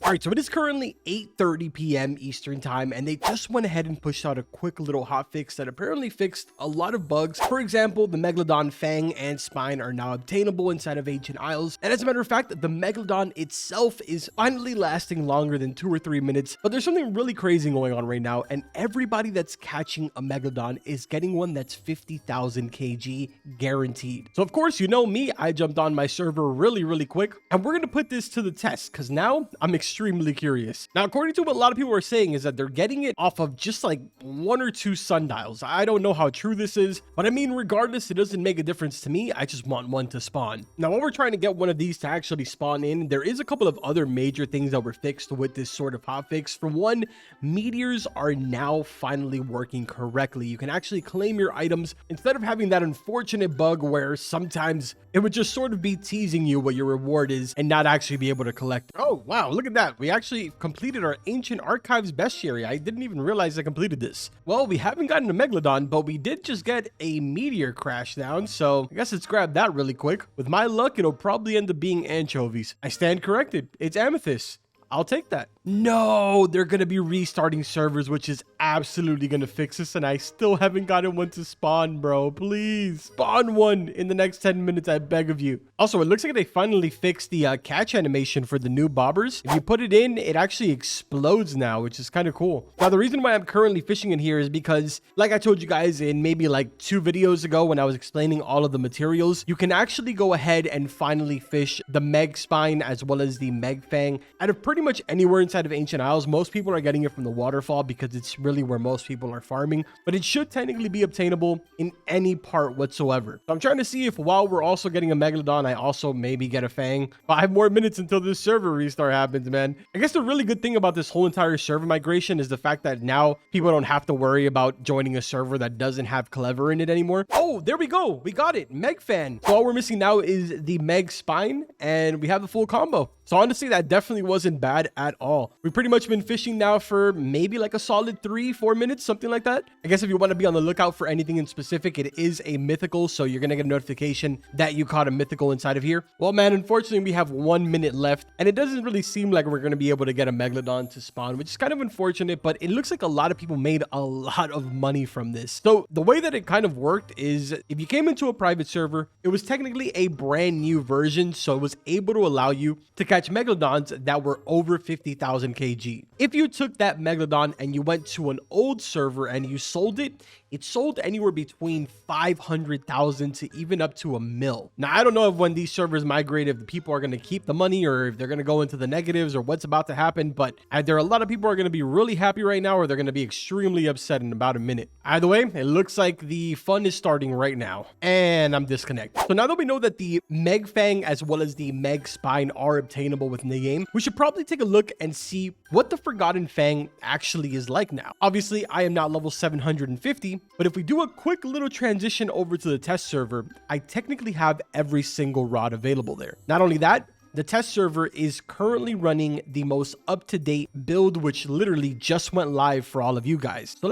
All right, so it is currently 8:30 p.m. Eastern time, and they just went ahead and pushed out a quick little hotfix that apparently fixed a lot of bugs. For example, the Megalodon Fang and Spine are now obtainable inside of Ancient Isles, and as a matter of fact, the Megalodon itself is finally lasting longer than 2 or 3 minutes. But there's something really crazy going on right now, and everybody that's catching a Megalodon is getting one that's 50,000 kg guaranteed. So of course, you know me, I jumped on my server really quick, and we're gonna put this to the test because now I'm extremely curious. Now, according to what a lot of people are saying is that they're getting it off of just like 1 or 2 sundials. I don't know how true this is, but I mean, regardless, it doesn't make a difference to me. I just want one to spawn. Now, while we're trying to get one of these to actually spawn in, there is a couple of other major things that were fixed with this sort of hotfix. For one, meteors are now finally working correctly. You can actually claim your items instead of having that unfortunate bug where sometimes it would just sort of be teasing you what your reward is and not actually be able to collect. Oh, wow, look at that. We actually completed our Ancient Archives bestiary. I didn't even realize I completed this. Well, we haven't gotten a Megalodon, but we did just get a meteor crash down, so I guess let's grab that really quick. With my luck, it'll probably end up being anchovies. I stand corrected. It's amethyst. I'll take that. No, they're going to be restarting servers, which is absolutely going to fix this. And I still haven't gotten one to spawn, bro. Please spawn one in the next 10 minutes. I beg of you. Also, it looks like they finally fixed the catch animation for the new bobbers. If you put it in, it actually explodes now, which is kind of cool. Now, the reason why I'm currently fishing in here is because, like I told you guys in maybe like 2 videos ago when I was explaining all of the materials, you can actually go ahead and finally fish the Meg Spine as well as the Meg Fang out of pretty much anywhere inside of Ancient Isles. Most people are getting it from the waterfall because it's really where most people are farming, but it should technically be obtainable in any part whatsoever. So I'm trying to see if while we're also getting a Megalodon, I also maybe get a Fang. 5 more minutes until this server restart happens, man. I guess the really good thing about this whole entire server migration is the fact that now people don't have to worry about joining a server that doesn't have Clever in it anymore. Oh, there we go. We got it. Meg Fan. So all we're missing now is the Meg Spine, and we have the full combo. So honestly, that definitely wasn't bad at all. We've pretty much been fishing now for maybe like a solid 3-4 minutes, something like that. I guess if you want to be on the lookout for anything in specific, it is a mythical, so you're going to get a notification that you caught a mythical inside of here. Well, man, unfortunately, we have 1 minute left, and it doesn't really seem like we're going to be able to get a Megalodon to spawn, which is kind of unfortunate, but it looks like a lot of people made a lot of money from this. So the way that it kind of worked is if you came into a private server, it was technically a brand new version, so it was able to allow you to catch Megalodons that were over 50,000 kg. If you took that Megalodon and you went to an old server and you sold it, it sold anywhere between 500,000 to even up to $1 million. Now, I don't know if when these servers migrate, if the people are going to keep the money or if they're going to go into the negatives or what's about to happen, but either a lot of people are going to be really happy right now or they're going to be extremely upset in about a minute. Either way, it looks like the fun is starting right now, and I'm disconnected. So now that we know that the Meg Fang as well as the Meg Spine are obtainable within the game, we should probably take a look and see what the Forgotten Fang actually is like now. Obviously, I am not level 750, but if we do a quick little transition over to the test server, I technically have every single rod available there. Not only that, the test server is currently running the most up-to-date build, which literally just went live for all of you guys. So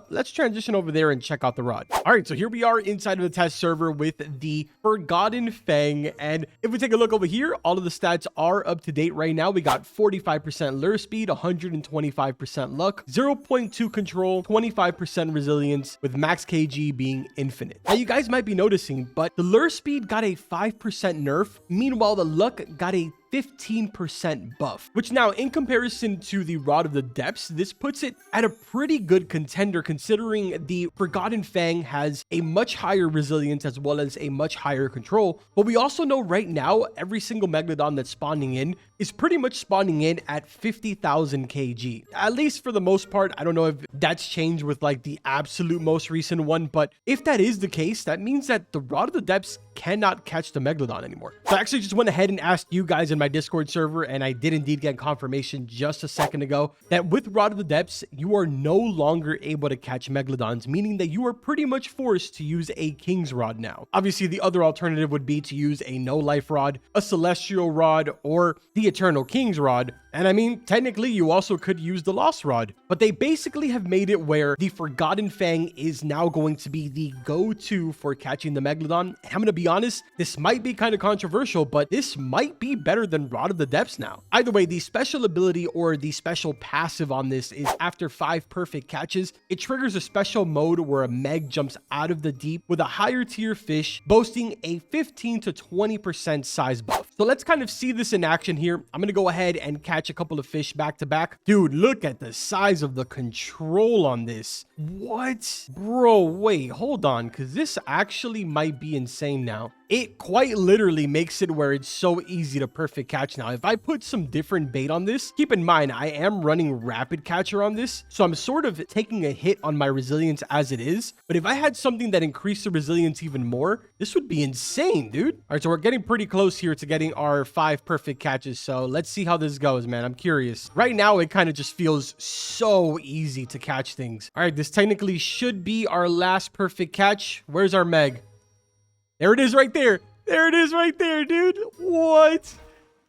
let's transition over there and check out the rod. All right, so here we are inside of the test server with the Forgotten Fang. And if we take a look over here, all of the stats are up to date right now. We got 45% lure speed, 125% luck, 0.2 control, 25% resilience, with max kg being infinite. Now, you guys might be noticing, but the lure speed got a 5% nerf. Meanwhile, the luck got a 15% buff, which now in comparison to the Rod of the Depths, this puts it at a pretty good contender considering the Forgotten Fang has a much higher resilience as well as a much higher control. But we also know right now, every single Megalodon that's spawning in is pretty much spawning in at 50,000 kg. At least for the most part. I don't know if that's changed with like the absolute most recent one, but if that is the case, that means that the Rod of the Depths cannot catch the Megalodon anymore. So I actually just went ahead and asked you guys in my Discord server, and I did indeed get confirmation just a second ago that with Rod of the Depths, you are no longer able to catch Megalodons, meaning that you are pretty much forced to use a King's Rod now. Obviously, the other alternative would be to use a No Life Rod, a Celestial Rod, or the Eternal King's Rod. And I mean, technically, you also could use the Lost Rod, but they basically have made it where the Forgotten Fang is now going to be the go-to for catching the Megalodon. And I'm going to be honest, this might be kind of controversial, but this might be better than than Rod of the Depths now. Either way, the special ability or the special passive on this is after 5 perfect catches, it triggers a special mode where a Meg jumps out of the deep with a higher tier fish, boasting a 15 to 20% size buff. So let's kind of see this in action here. I'm going to go ahead and catch a couple of fish back to back. Dude, look at the size of the control on this. What? Bro, wait, hold on, because this actually might be insane now. It quite literally makes it where it's so easy to perfect catch now. If I put some different bait on this, keep in mind, I am running rapid catcher on this, so I'm sort of taking a hit on my resilience as it is. But if I had something that increased the resilience even more, this would be insane, dude. All right, so we're getting pretty close here to getting our 5 perfect catches. So let's see how this goes, man. I'm curious. Right now, it kind of just feels so easy to catch things. All right, this technically should be our last perfect catch. Where's our Meg? There it is right there. There it is right there, dude. What?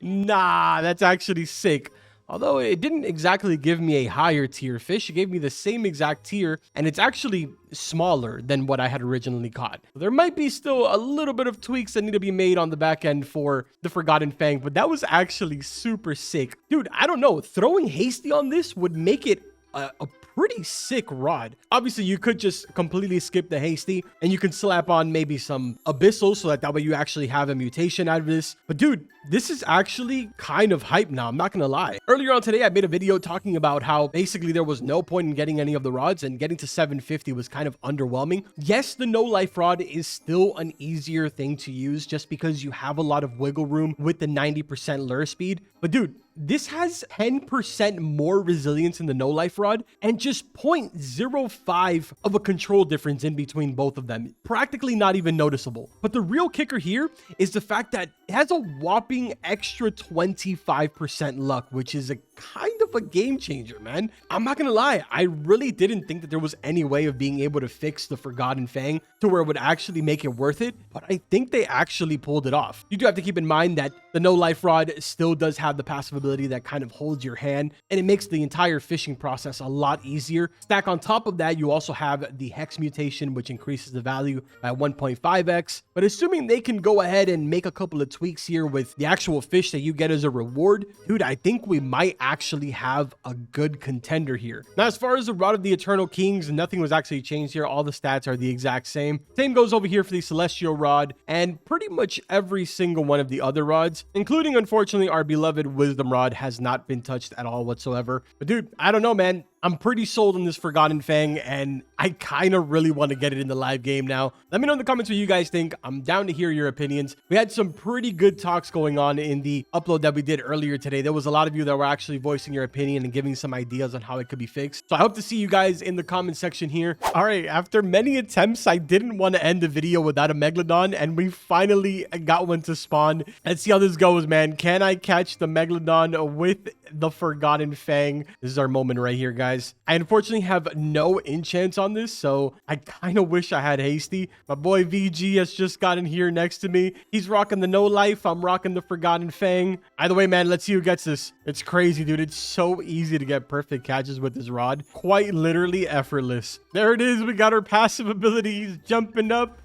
Nah, that's actually sick. Although it didn't exactly give me a higher tier fish, it gave me the same exact tier, and it's actually smaller than what I had originally caught. There might be still a little bit of tweaks that need to be made on the back end for the Forgotten Fang, but that was actually super sick. Dude, I don't know. Throwing Hasty on this would make it a pretty sick rod. Obviously, you could just completely skip the Hasty and you can slap on maybe some Abyssal so that way you actually have a mutation out of this. But dude, this is actually kind of hype now. I'm not gonna lie. Earlier on today, I made a video talking about how basically there was no point in getting any of the rods and getting to 750 was kind of underwhelming. Yes, the no life rod is still an easier thing to use just because you have a lot of wiggle room with the 90% lure speed. But dude, this has 10% more resilience in the no life rod and just 0.05 of a control difference in between both of them. Practically not even noticeable. But the real kicker here is the fact that it has a whopping extra 25% luck, which is a kind of a game changer, man. I'm not gonna lie, I really didn't think that there was any way of being able to fix the Forgotten Fang to where it would actually make it worth it, but I think they actually pulled it off. You do have to keep in mind that the no life rod still does have the passive ability that kind of holds your hand, and it makes the entire fishing process a lot easier. Stack on top of that, you also have the hex mutation, which increases the value by 1.5x. But assuming they can go ahead and make a couple of tweaks here with the actual fish that you get as a reward, dude, I think we might actually have a good contender here. Now, as far as the Rod of the Eternal Kings, nothing was actually changed here. All the stats are the exact same. Same goes over here for the Celestial Rod and pretty much every single one of the other rods, including, unfortunately, our beloved Wisdom Rod has not been touched at all whatsoever. But dude, I don't know, man. I'm pretty sold on this Forgotten Fang, and I kind of really want to get it in the live game now. Let me know in the comments what you guys think. I'm down to hear your opinions. We had some pretty good talks going on in the upload that we did earlier today. There was a lot of you that were actually voicing your opinion and giving some ideas on how it could be fixed. So I hope to see you guys in the comment section here. All right, after many attempts, I didn't want to end the video without a Megalodon, and we finally got one to spawn. Let's see how this goes, man. Can I catch the Megalodon with the Forgotten Fang? This is our moment right here, guys. I unfortunately have no enchants on this, so I kind of wish I had Hasty. My boy VG has just gotten here next to me. He's rocking the no life. I'm rocking the Forgotten Fang. Either way, man, let's see who gets this. It's crazy, dude. It's so easy to get perfect catches with this rod. Quite literally effortless. There it is. We got our passive ability. He's jumping up.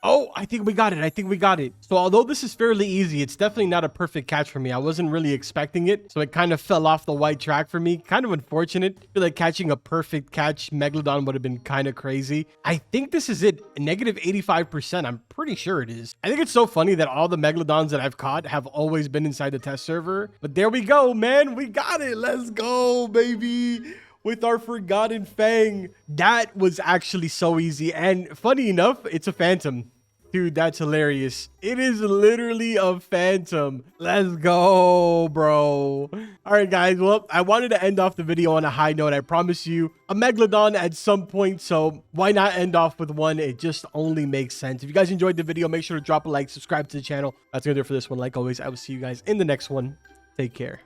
Oh, I think we got it. I think we got it. So although this is fairly easy, it's definitely not a perfect catch for me. I wasn't really expecting it, so it kind of fell off the white track for me. Kind of unfortunate. I feel like catching a perfect catch Megalodon would have been kind of crazy. I think this is it. Negative 85%. I'm pretty sure it is. I think it's so funny that all the Megalodons that I've caught have always been inside the test server. But there we go, man. We got it. Let's go, baby. With our Forgotten Fang. That was actually so easy. And funny enough, it's a phantom. Dude, that's hilarious. It is literally a phantom. Let's go, bro. All right, guys. Well, I wanted to end off the video on a high note. I promise you a Megalodon at some point. So why not end off with one? It just only makes sense. If you guys enjoyed the video, make sure to drop a like, subscribe to the channel. That's going to do it for this one. Like always, I will see you guys in the next one. Take care.